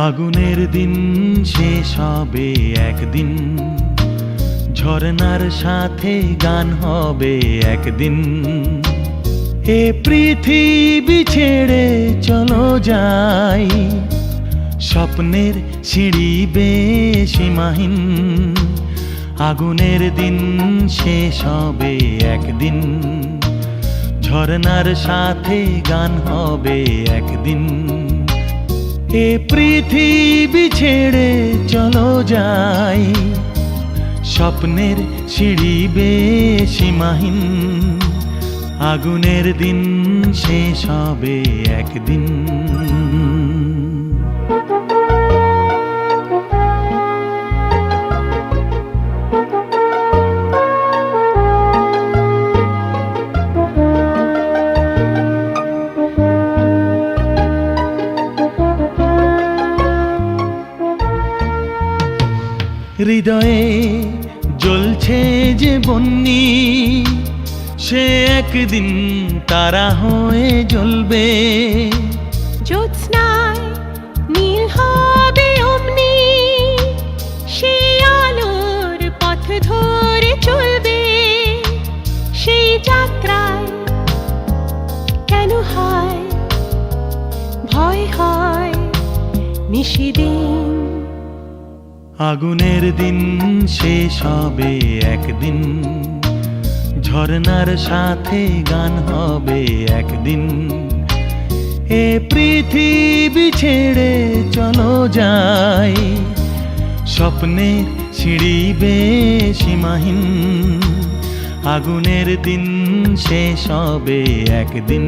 আগুনের দিন শেষ হবে একদিন, ঝরনার সাথে গান হবে একদিন। এ পৃথিবী ছেড়ে চলো যাই, স্বপ্নের সিঁড়ি বেয়ে সীমাহীন। আগুনের দিন শেষ হবে একদিন, ঝরনার সাথে গান হবে একদিন। এ পৃথিবী ছেড়ে চলো যাই, স্বপ্নের সিঁড়ি বেয়ে সীমাহীন। আগুনের দিন শেষ হবে একদিন। হৃদয়ে জ্বলছে যে বন্যি, সে একদিন তারা হয়ে জ্বলবে। জ্যোৎস্নায় নীল হবে অমনি, সেই আলোর পথ ধরে চলবে। সেই যাত্রায় কেন হয় ভয়, হয় নিশিদিন। আগুনের দিন শেষ হবে একদিন, ঝরনার সাথে গান হবে একদিন। এ পৃথিবী ছেড়ে চলো যাই, স্বপ্নের সিঁড়ি বেয়ে সীমাহীন। আগুনের দিন শেষ হবে একদিন।